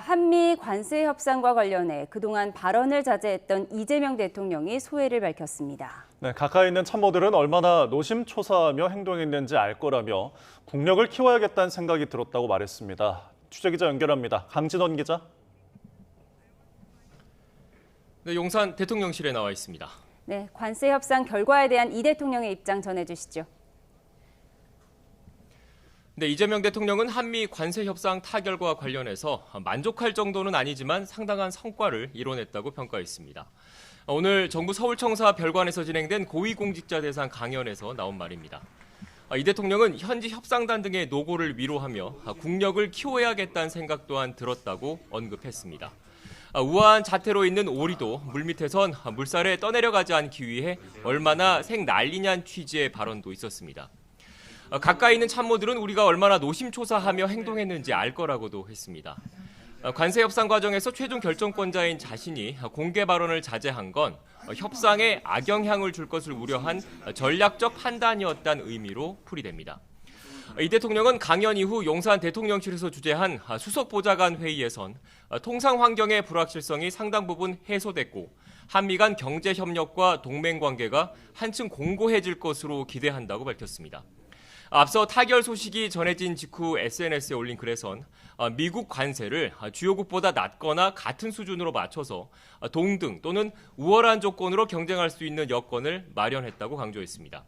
한미 관세 협상과 관련해 그동안 발언을 자제했던 이재명 대통령이 소회를 밝혔습니다. 네, 가까이 있는 참모들은 얼마나 노심초사하며 행동했는지 알 거라며 국력을 키워야겠다는 생각이 들었다고 말했습니다. 취재기자 연결합니다. 강진원 기자. 네, 용산 대통령실에 나와 있습니다. 네, 관세 협상 결과에 대한 이 대통령의 입장 전해주시죠. 네, 이재명 대통령은 한미 관세 협상 타결과 관련해서 만족할 정도는 아니지만 상당한 성과를 이뤄냈다고 평가했습니다. 오늘 정부 서울청사 별관에서 진행된 고위공직자 대상 강연에서 나온 말입니다. 이 대통령은 현지 협상단 등의 노고를 위로하며 국력을 키워야겠다는 생각 또한 들었다고 언급했습니다. 우아한 자태로 있는 오리도 물밑에선 물살에 떠내려가지 않기 위해 얼마나 생난리냐는 취지의 발언도 있었습니다. 가까이 있는 참모들은 우리가 얼마나 노심초사하며 행동했는지 알 거라고도 했습니다. 관세 협상 과정에서 최종 결정권자인 자신이 공개 발언을 자제한 건 협상에 악영향을 줄 것을 우려한 전략적 판단이었다는 의미로 풀이됩니다. 이 대통령은 강연 이후 용산 대통령실에서 주재한 수석 보좌관 회의에선 통상 환경의 불확실성이 상당 부분 해소됐고 한미 간 경제 협력과 동맹 관계가 한층 공고해질 것으로 기대한다고 밝혔습니다. 앞서 타결 소식이 전해진 직후 SNS에 올린 글에선 미국 관세를 주요국보다 낮거나 같은 수준으로 맞춰서 동등 또는 우월한 조건으로 경쟁할 수 있는 여건을 마련했다고 강조했습니다.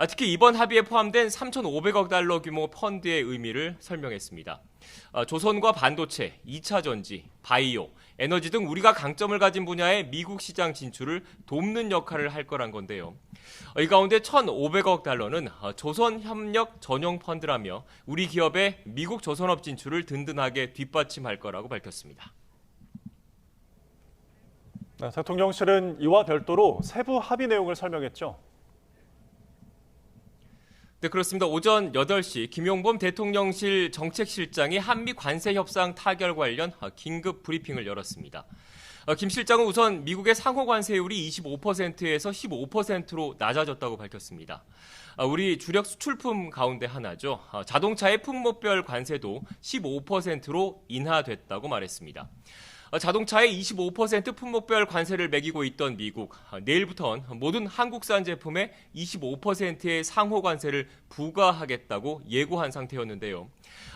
특히 이번 합의에 포함된 3,500억 달러 규모 펀드의 의미를 설명했습니다. 조선과 반도체, 2차 전지, 바이오, 에너지 등 우리가 강점을 가진 분야의 미국 시장 진출을 돕는 역할을 할 거란 건데요. 이 가운데 1,500억 달러는 조선협력 전용 펀드라며 우리 기업의 미국 조선업 진출을 든든하게 뒷받침할 거라고 밝혔습니다. 네, 대통령실은 이와 별도로 세부 합의 내용을 설명했죠. 네, 그렇습니다. 오전 8시 김용범 대통령실 정책실장이 한미 관세 협상 타결 관련 긴급 브리핑을 열었습니다. 김 실장은 우선 미국의 상호 관세율이 25%에서 15%로 낮아졌다고 밝혔습니다. 우리 주력 수출품 가운데 하나죠. 자동차의 품목별 관세도 15%로 인하됐다고 말했습니다. 자동차의 25% 품목별 관세를 매기고 있던 미국, 내일부터는 모든 한국산 제품에 25%의 상호 관세를 부과하겠다고 예고한 상태였는데요.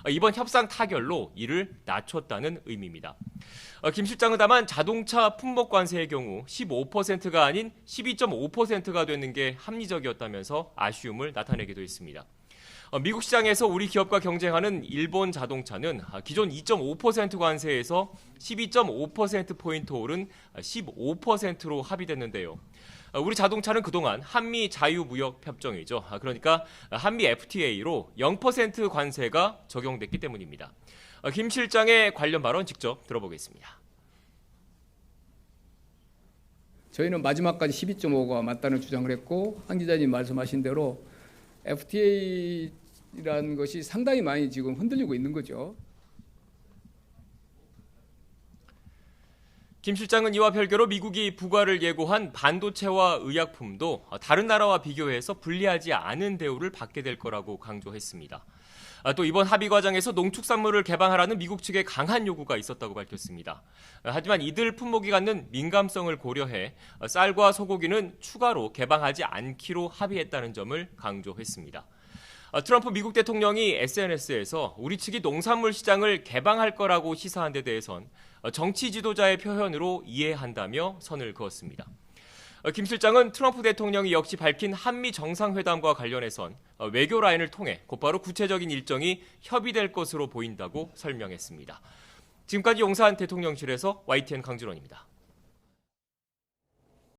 이번 협상 타결로 이를 낮췄다는 의미입니다. 김 실장은 다만 자동차 품목 관세의 경우 15%가 아닌 12.5%가 되는 게 합리적이었다면서 아쉬움을 나타내기도 했습니다. 미국 시장에서 우리 기업과 경쟁하는 일본 자동차는 기존 2.5% 관세에서 12.5%포인트 오른 15%로 합의됐는데요. 우리 자동차는 그동안 한미 자유무역협정이죠. 그러니까 한미 FTA로 0% 관세가 적용됐기 때문입니다. 김 실장의 관련 발언 직접 들어보겠습니다. 저희는 마지막까지 12.5가 맞다는 주장을 했고 한 기자님 말씀하신 대로 FTA라는 것이 상당히 많이 지금 흔들리고 있는 거죠. 김 실장은 이와 별개로 미국이 부과를 예고한 반도체와 의약품도 다른 나라와 비교해서 불리하지 않은 대우를 받게 될 거라고 강조했습니다. 또 이번 합의 과정에서 농축산물을 개방하라는 미국 측의 강한 요구가 있었다고 밝혔습니다. 하지만 이들 품목이 갖는 민감성을 고려해 쌀과 소고기는 추가로 개방하지 않기로 합의했다는 점을 강조했습니다. 트럼프 미국 대통령이 SNS에서 우리 측이 농산물 시장을 개방할 거라고 시사한 데 대해선 정치 지도자의 표현으로 이해한다며 선을 그었습니다. 김 실장은 트럼프 대통령이 역시 밝힌 한미 정상회담과 관련해선 외교 라인을 통해 곧바로 구체적인 일정이 협의될 것으로 보인다고 설명했습니다. 지금까지 용산 대통령실에서 YTN 강준원입니다.